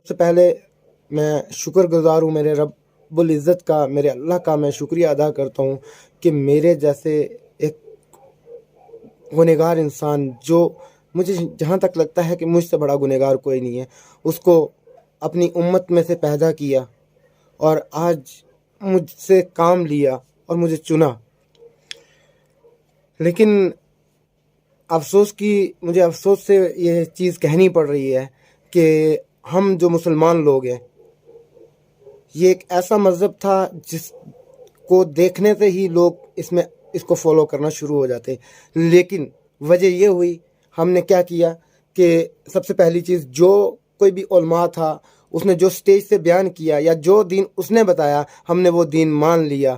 سب سے پہلے میں شکر گزار ہوں میرے رب العزت کا، میرے اللہ کا میں شکریہ ادا کرتا ہوں کہ میرے جیسے ایک گنہگار انسان، جو مجھے جہاں تک لگتا ہے کہ مجھ سے بڑا گنہگار کوئی نہیں ہے، اس کو اپنی امت میں سے پیدا کیا اور آج مجھ سے کام لیا اور مجھے چنا۔ لیکن مجھے افسوس سے یہ چیز کہنی پڑ رہی ہے کہ ہم جو مسلمان لوگ ہیں، یہ ایک ایسا مذہب تھا جس کو دیکھنے سے ہی لوگ اس کو فالو کرنا شروع ہو جاتے، لیکن وجہ یہ ہوئی ہم نے کیا کیا کہ سب سے پہلی چیز، جو کوئی بھی علماء تھا اس نے جو سٹیج سے بیان کیا یا جو دین اس نے بتایا، ہم نے وہ دین مان لیا۔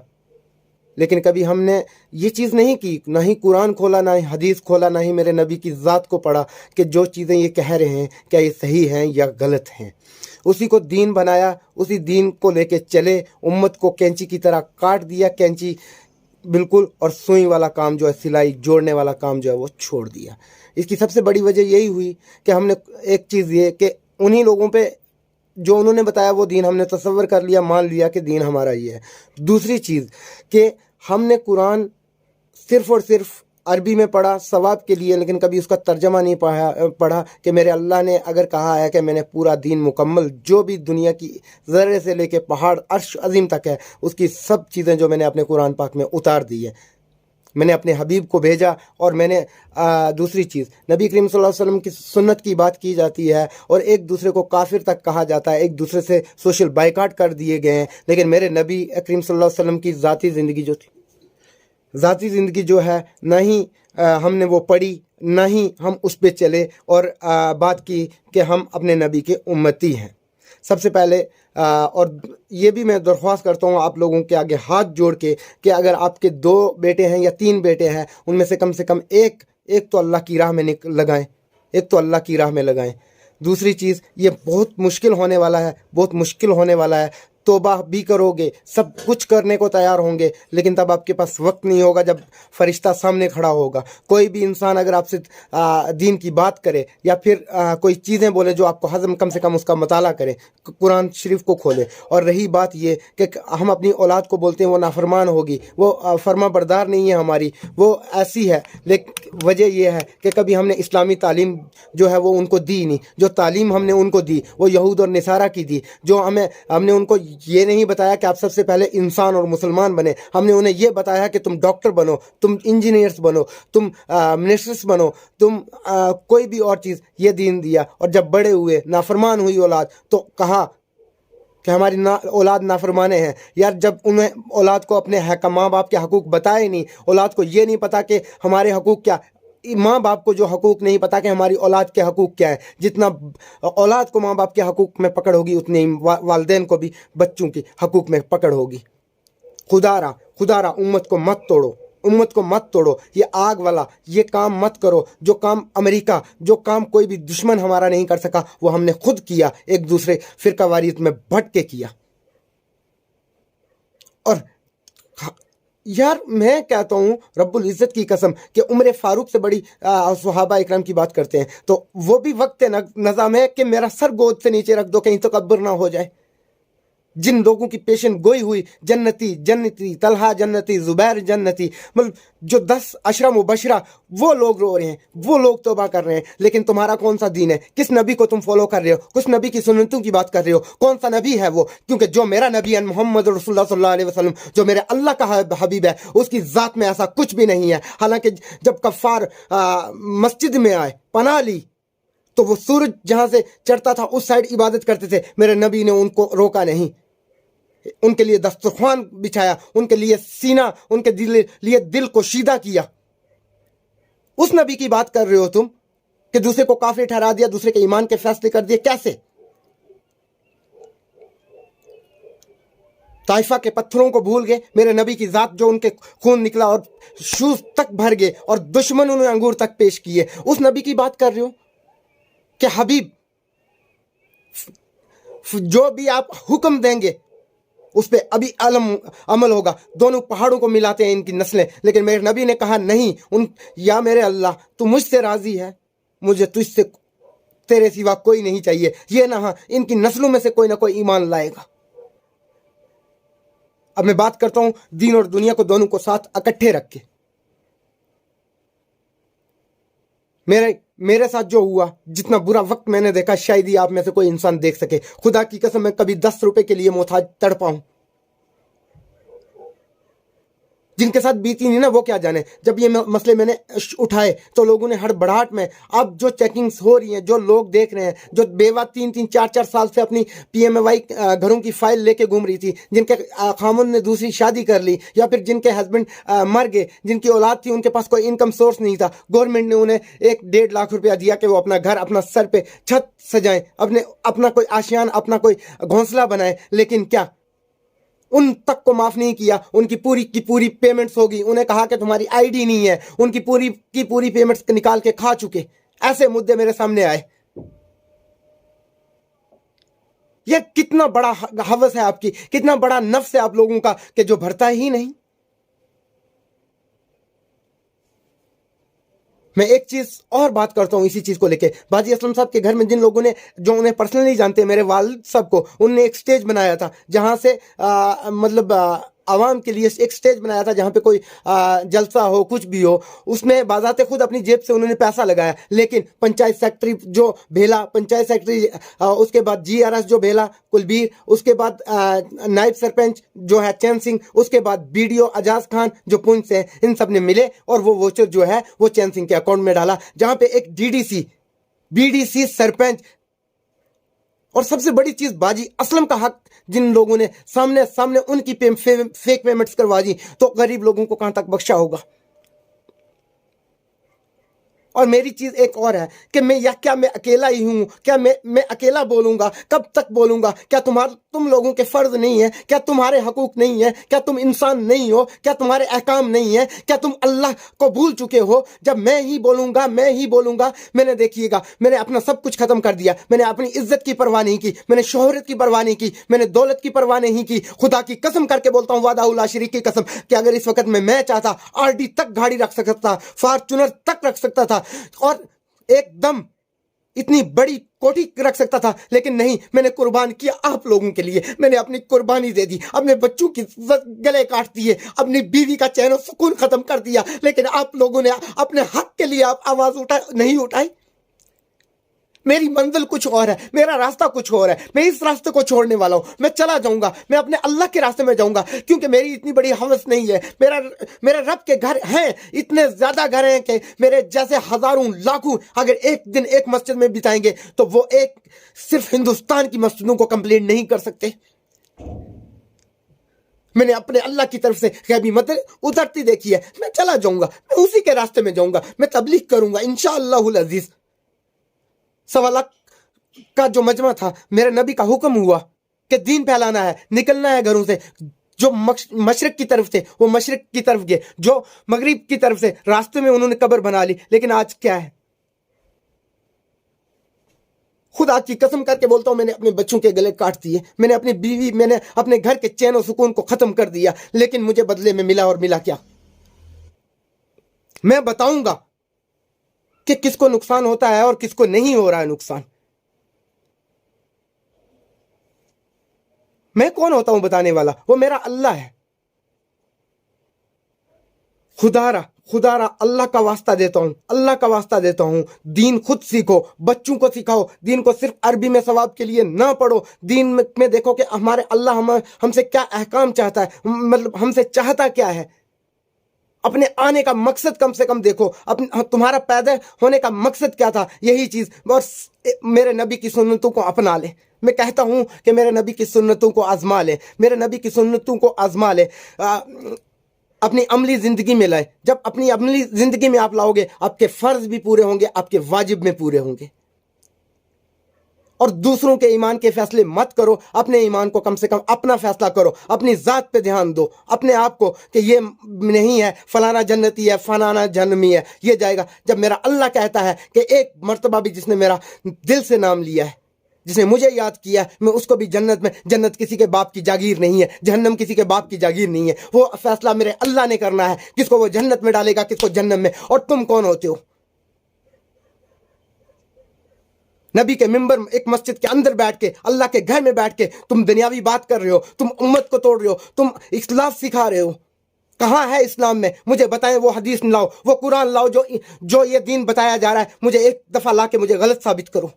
لیکن کبھی ہم نے یہ چیز نہیں کی، نہ ہی قرآن کھولا، نہ ہی حدیث کھولا، نہ ہی میرے نبی کی ذات کو پڑھا کہ جو چیزیں یہ کہہ رہے ہیں کیا یہ صحیح ہیں یا غلط ہیں۔ اسی کو دین بنایا، اسی دین کو لے کے چلے، امت کو کینچی کی طرح کاٹ دیا، کینچی بالکل، اور سوئی والا کام جو ہے، سلائی جوڑنے والا کام جو ہے وہ چھوڑ دیا۔ اس کی سب سے بڑی وجہ یہی ہوئی کہ ہم نے ایک چیز یہ کہ انہی لوگوں پہ جو انہوں نے بتایا وہ دین ہم نے تصور کر لیا، مان لیا کہ دین ہمارا یہ ہے۔ دوسری چیز کہ ہم نے قرآن صرف اور صرف عربی میں پڑھا ثواب کے لیے، لیکن کبھی اس کا ترجمہ نہیں پڑھا کہ میرے اللہ نے اگر کہا ہے کہ میں نے پورا دین مکمل، جو بھی دنیا کی ذرے سے لے کے پہاڑ عرش عظیم تک ہے، اس کی سب چیزیں جو میں نے اپنے قرآن پاک میں اتار دی ہیں، میں نے اپنے حبیب کو بھیجا۔ اور میں نے دوسری چیز، نبی کریم صلی اللہ علیہ وسلم کی سنت کی بات کی جاتی ہے اور ایک دوسرے کو کافر تک کہا جاتا ہے، ایک دوسرے سے سوشل بائیکاٹ کر دیے گئے ہیں، لیکن میرے نبی کریم صلی اللہ علیہ وسلم کی ذاتی زندگی جو ہے، نہ ہی ہم نے وہ پڑھی، نہ ہی ہم اس پہ چلے اور بات کی کہ ہم اپنے نبی کے امتی ہیں۔ سب سے پہلے اور یہ بھی میں درخواست کرتا ہوں آپ لوگوں کے آگے ہاتھ جوڑ کے کہ اگر آپ کے 2 بیٹے ہیں یا 3 بیٹے ہیں، ان میں سے کم ایک تو اللہ کی راہ میں لگائیں، دوسری چیز، یہ بہت مشکل ہونے والا ہے، توبہ بھی کرو گے، سب کچھ کرنے کو تیار ہوں گے، لیکن تب آپ کے پاس وقت نہیں ہوگا جب فرشتہ سامنے کھڑا ہوگا۔ کوئی بھی انسان اگر آپ سے دین کی بات کرے یا پھر کوئی چیزیں بولے جو آپ کو ہضم، کم سے کم اس کا مطالعہ کریں، قرآن شریف کو کھولے۔ اور رہی بات یہ کہ ہم اپنی اولاد کو بولتے ہیں وہ نافرمان ہوگی، وہ فرما بردار نہیں ہے ہماری، وہ ایسی ہے، لیکن وجہ یہ ہے کہ کبھی ہم نے اسلامی تعلیم جو ہے وہ ان کو دی نہیں۔ جو تعلیم ہم نے ان کو دی وہ یہود اور نصارہ کی دی۔ جو ہم نے ان کو یہ نہیں بتایا کہ آپ سب سے پہلے انسان اور مسلمان بنے، ہم نے انہیں یہ بتایا کہ تم ڈاکٹر بنو، تم انجینئرز بنو، تم منسٹرز بنو، تم کوئی بھی اور چیز، یہ دین دیا۔ اور جب بڑے ہوئے، نافرمان ہوئی اولاد، تو کہا کہ ہماری اولاد نافرمانے ہیں۔ یار جب انہیں اولاد کو اپنے ماں باپ کے حقوق بتائے نہیں، اولاد کو یہ نہیں پتا کہ ہمارے حقوق کیا، ماں باپ کو جو حقوق نہیں پتا کہ ہماری اولاد کے حقوق کیا ہے، جتنا اولاد کو ماں باپ کے حقوق میں پکڑ ہوگی، اتنے ہی والدین کو بھی بچوں کے حقوق میں پکڑ ہوگی۔ خدا را امت کو مت توڑو، یہ آگ والا یہ کام مت کرو۔ جو کام امریکہ، جو کام کوئی بھی دشمن ہمارا نہیں کر سکا، وہ ہم نے خود کیا، ایک دوسرے فرقہ واریت میں بٹ کے کیا۔ اور یار میں کہتا ہوں رب العزت کی قسم کہ عمر فاروق سے بڑی صحابہ اکرام کی بات کرتے ہیں، تو وہ بھی وقت نظام ہے کہ میرا سر گود سے نیچے رکھ دو، کہیں تکبر نہ ہو جائے۔ جن لوگوں کی پیشن گوئی ہوئی، جنتی طلحہ جنتی، زبیر جنتی، مطلب جو 10 عشرہ مبشرہ، وہ لوگ رو رہے ہیں، وہ لوگ توبہ کر رہے ہیں، لیکن تمہارا کون سا دین ہے؟ کس نبی کو تم فالو کر رہے ہو؟ کس نبی کی سنتوں کی بات کر رہے ہو؟ کون سا نبی ہے وہ؟ کیونکہ جو میرا نبی ہے محمد رسول اللہ صلی اللہ علیہ وسلم، جو میرے اللہ کا حبیب ہے، اس کی ذات میں ایسا کچھ بھی نہیں ہے۔ حالانکہ جب کفار مسجد میں آئے، پناہ لی، تو وہ سورج جہاں سے چڑھتا تھا اس سائڈ عبادت کرتے تھے، میرے نبی نے ان کو روکا نہیں، ان کے لیے دسترخوان بچھایا، ان کے لیے سینہ، ان کے لیے دل کو شیدہ کیا۔ اس نبی کی بات کر رہے ہو تم کہ دوسرے کو کافر ٹھہرا دیا، دوسرے کے ایمان کے فیصلے کر دیے، کیسے؟ طائفہ کے پتھروں کو بھول گئے، میرے نبی کی ذات جو ان کے خون نکلا اور شوز تک بھر گئے، اور دشمن انہیں انگور تک پیش کیے، اس نبی کی بات کر رہے ہو کہ حبیب جو بھی آپ حکم دیں گے اس پہ ابھی عمل ہوگا۔ دونوں پہاڑوں کو ملاتے ہیں ان کی نسلیں، لیکن میرے نبی نے کہا نہیں، یا میرے اللہ تو مجھ سے راضی ہے، مجھے تجھ سے تیرے سوا کوئی نہیں چاہیے، یہ نہ ان کی نسلوں میں سے کوئی نہ کوئی ایمان لائے گا۔ اب میں بات کرتا ہوں دین اور دنیا کو دونوں کو ساتھ اکٹھے رکھ کے۔ میرے ساتھ جو ہوا، جتنا برا وقت میں نے دیکھا، شاید ہی آپ میں سے کوئی انسان دیکھ سکے۔ خدا کی قسم میں کبھی 10 روپے کے لیے محتاج تڑپا ہوں۔ جن کے ساتھ بیتی نہیں نا وہ کیا جانے۔ جب یہ مسئلے میں نے اٹھائے تو لوگوں نے ہڑبڑاہٹ میں، اب جو چیکنگز ہو رہی ہیں، جو لوگ دیکھ رہے ہیں، جو بیوہ 3-4 سال سے اپنی PMAY گھروں کی فائل لے کے گھوم رہی تھی، جن کے خامن نے دوسری شادی کر لی، یا پھر جن کے ہسبینڈ مر گئے، جن کی اولاد تھی، ان کے پاس کوئی انکم سورس نہیں تھا، گورنمنٹ نے انہیں 1-1.5 لاکھ روپیہ دیا کہ وہ اپنا گھر، اپنا سر پہ چھت سجائیں، اپنا کوئی آشیان، اپنا کوئی گھونسلہ بنائیں۔ لیکن کیا ان تک کو معاف نہیں کیا؟ ان کی پوری پیمنٹس ہوگی، انہیں کہا کہ تمہاری ID نہیں ہے، ان کی پوری پیمنٹس نکال کے کھا چکے۔ ایسے مدعے میرے سامنے آئے۔ یہ کتنا بڑا ہوس ہے آپ کی، کتنا بڑا نفس ہے آپ لوگوں کا کہ جو بھرتا ہی نہیں۔ میں ایک چیز اور بات کرتا ہوں اسی چیز کو لے کے۔ باجی اسلم صاحب کے گھر میں جن لوگوں نے، جو انہیں پرسنلی جانتے، میرے والد صاحب کو، انہوں نے ایک سٹیج بنایا تھا جہاں سے مطلب عوام کے لیے ایک سٹیج بنایا تھا جہاں پہ کوئی جلسہ ہو، کچھ بھی ہو، اس میں بذات خود اپنی جیب سے انہوں نے پیسہ لگایا۔ لیکن پنچایت سیکرٹری جو بھیلا، پنچایت سیکرٹری، اس کے بعد GRS جو بھیلا کلبیر، اس کے بعد نائب سرپنچ جو ہے چین سنگھ، اس کے بعد BDO اجاز خان جو پونچھ سے ہیں، ان سب نے ملے اور وہ ووچر جو ہے وہ چین سنگھ کے اکاؤنٹ میں ڈالا، جہاں پہ ایک BDC سرپنچ، اور سب سے بڑی چیز باجی اسلم کا حق جن لوگوں نے سامنے ان کی فیک پیمنٹس کروا دی، تو غریب لوگوں کو کہاں تک بخشا ہوگا؟ اور میری چیز ایک اور ہے کہ کیا میں اکیلا ہی ہوں؟ کیا میں اکیلا بولوں گا؟ کب تک بولوں گا؟ کیا تم لوگوں کے فرض نہیں ہے؟ کیا تمہارے حقوق نہیں ہے؟ کیا تم انسان نہیں ہو؟ کیا تمہارے احکام نہیں ہے؟ کیا تم اللہ کو بھول چکے ہو؟ جب میں ہی بولوں گا، میں نے، دیکھیے گا، میں نے اپنا سب کچھ ختم کر دیا۔ میں نے اپنی عزت کی پرواہ نہیں کی، میں نے شہرت کی پرواہ نہیں کی، میں نے دولت کی پرواہ نہیں کی۔ خدا کی قسم کر کے بولتا ہوں، وعدہ لا شریک کی قسم، کہ اگر اس وقت میں چاہتا RD تک گاڑی رکھ سکتا تھا، فارچونر تک رکھ سکتا تھا، اور ایک دم اتنی بڑی کوٹھی رکھ سکتا تھا، لیکن نہیں، میں نے قربان کیا آپ لوگوں کے لیے۔ میں نے اپنی قربانی دے دی، اپنے بچوں کی گلے کاٹ دیے، اپنی بیوی کا چین و سکون ختم کر دیا، لیکن آپ لوگوں نے اپنے حق کے لیے آپ آواز نہیں اٹھائی۔ میری منزل کچھ اور ہے، میرا راستہ کچھ اور ہے، میں اس راستے کو چھوڑنے والا ہوں، میں چلا جاؤں گا، میں اپنے اللہ کے راستے میں جاؤں گا، کیونکہ میری اتنی بڑی ہوس نہیں ہے۔ میرے رب کے گھر ہیں، اتنے زیادہ گھر ہیں کہ میرے جیسے ہزاروں لاکھوں اگر ایک دن ایک مسجد میں بتائیں گے تو وہ ایک صرف ہندوستان کی مسجدوں کو کمپلیٹ نہیں کر سکتے۔ میں نے اپنے اللہ کی طرف سے غیبی مدد اترتی دیکھی ہے، میں چلا جاؤں گا، میں اسی کے راستے میں جاؤں گا، میں تبلیغ کروں گا انشاءاللہ العزیز۔ 1.25 لاکھ کا جو مجمع تھا، میرے نبی کا حکم ہوا کہ دین پھیلانا ہے، نکلنا ہے گھروں سے۔ جو مشرق کی طرف تھے وہ مشرق کی طرف گئے، جو مغرب کی طرف سے راستے میں انہوں نے قبر بنا لی۔ لیکن آج کیا ہے؟ خدا کی قسم کر کے بولتا ہوں، میں نے اپنے بچوں کے گلے کاٹ دیے، میں نے اپنی بیوی، میں نے اپنے گھر کے چین و سکون کو ختم کر دیا، لیکن مجھے بدلے میں ملا، اور ملا کیا؟ میں بتاؤں گا کہ کس کو نقصان ہوتا ہے اور کس کو نہیں ہو رہا ہے نقصان۔ میں کون ہوتا ہوں بتانے والا؟ وہ میرا اللہ ہے۔ خدا را اللہ کا واسطہ دیتا ہوں، دین خود سیکھو، بچوں کو سکھاؤ، دین کو صرف عربی میں ثواب کے لیے نہ پڑھو، دین میں دیکھو کہ ہمارے اللہ ہم سے کیا احکام چاہتا ہے، مطلب ہم سے چاہتا کیا ہے۔ اپنے آنے کا مقصد کم سے کم دیکھو، تمہارا پیدا ہونے کا مقصد کیا تھا، یہی چیز، اور میرے نبی کی سنتوں کو اپنا لے۔ میں کہتا ہوں کہ میرے نبی کی سنتوں کو آزما لے، میرے نبی کی سنتوں کو آزما لے، اپنی عملی زندگی میں لائے۔ جب اپنی عملی زندگی میں آپ لاؤ گے، آپ کے فرض بھی پورے ہوں گے، آپ کے واجب میں پورے ہوں گے۔ اور دوسروں کے ایمان کے فیصلے مت کرو، اپنے ایمان کو کم سے کم اپنا فیصلہ کرو، اپنی ذات پہ دھیان دو، اپنے آپ کو کہ یہ نہیں ہے فلانا جنتی ہے، فلانا جہنمی ہے، یہ جائے گا۔ جب میرا اللہ کہتا ہے کہ ایک مرتبہ بھی جس نے میرا دل سے نام لیا ہے، جس نے مجھے یاد کیا، میں اس کو بھی جنت کسی کے باپ کی جاگیر نہیں ہے، جہنم کسی کے باپ کی جاگیر نہیں ہے، وہ فیصلہ میرے اللہ نے کرنا ہے، کس کو وہ جنت میں ڈالے گا، کس کو جہنم میں۔ اور تم کون ہوتے ہو؟ نبی کے ممبر ایک مسجد کے اندر بیٹھ کے، اللہ کے گھر میں بیٹھ کے تم دنیاوی بات کر رہے ہو، تم امت کو توڑ رہے ہو، تم اختلاف سکھا رہے ہو. کہاں ہے اسلام میں؟ مجھے بتائیں. وہ حدیث لاؤ، وہ قرآن لاؤ جو یہ دین بتایا جا رہا ہے، مجھے ایک دفعہ لا کے مجھے غلط ثابت کرو.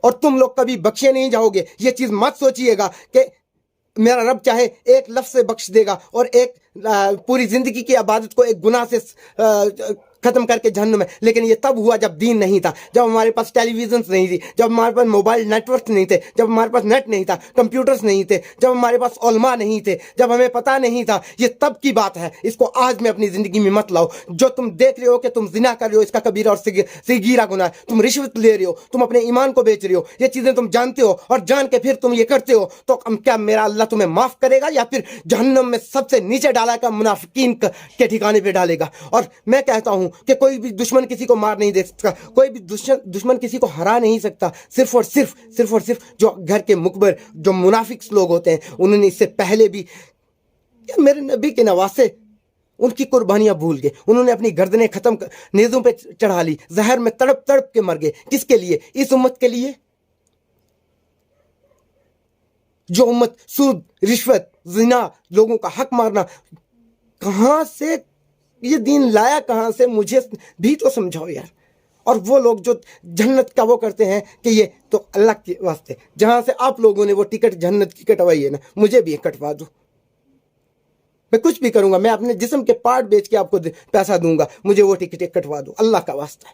اور تم لوگ کبھی بخشے نہیں جاؤ گے. یہ چیز مت سوچئے گا کہ میرا رب چاہے ایک لفظ سے بخش دے گا اور ایک پوری زندگی کی عبادت کو ایک گناہ سے ختم کر کے جہنم میں. لیکن یہ تب ہوا جب دین نہیں تھا، جب ہمارے پاس ٹیلی ویژنس نہیں تھی، جب ہمارے پاس موبائل نیٹ ورک نہیں تھے، جب ہمارے پاس نیٹ نہیں تھا، کمپیوٹرز نہیں تھے، جب ہمارے پاس علماء نہیں تھے، جب ہمیں پتہ نہیں تھا. یہ تب کی بات ہے. اس کو آج میں اپنی زندگی میں مت لاؤ. جو تم دیکھ رہے ہو کہ تم زنا کر رہے ہو، اس کا کبیرہ اور صغیرہ گناہ ہے. تم رشوت لے رہے ہو، تم اپنے ایمان کو بیچ رہے ہو. یہ چیزیں تم جانتے ہو اور جان کے پھر تم یہ کرتے ہو، تو کیا میرا اللہ تمہیں معاف کرے گا یا پھر جہنم میں سب سے نیچے ڈالا کا منافقین کے ٹھکانے پہ ڈالے گا؟ اور میں کہتا ہوں کہ کوئی بھی دشمن کسی کو مار نہیں دے سکتا، کوئی بھی دشمن کسی کو ہرا نہیں سکتا. صرف اور صرف جو گھر کے مقبر، جو منافق لوگ ہوتے ہیں، انہوں نے اس سے پہلے بھی میرے نبی کے نواسے ان کی قربانیاں بھول گئے. انہوں نے اپنی گردنیں نیزوں پہ چڑھا لی، زہر میں تڑپ تڑپ کے مر گئے. کس کے لیے؟ اس امت کے لیے. جو امت سود، رشوت، زنا، لوگوں کا حق مارنا، کہاں سے یہ دین لایا؟ کہاں سے؟ مجھے بھی تو سمجھاؤ یار. اور وہ لوگ جو جنت کا وہ کرتے ہیں کہ یہ تو اللہ کے واسطے، جہاں سے آپ لوگوں نے وہ ٹکٹ جنت کی کٹوائی ہے نا، مجھے بھی کٹوا دو. میں کچھ بھی کروں گا، میں اپنے جسم کے پارٹ بیچ کے آپ کو پیسہ دوں گا، مجھے وہ ٹکٹ کٹوا دو، اللہ کا واسطہ ہے.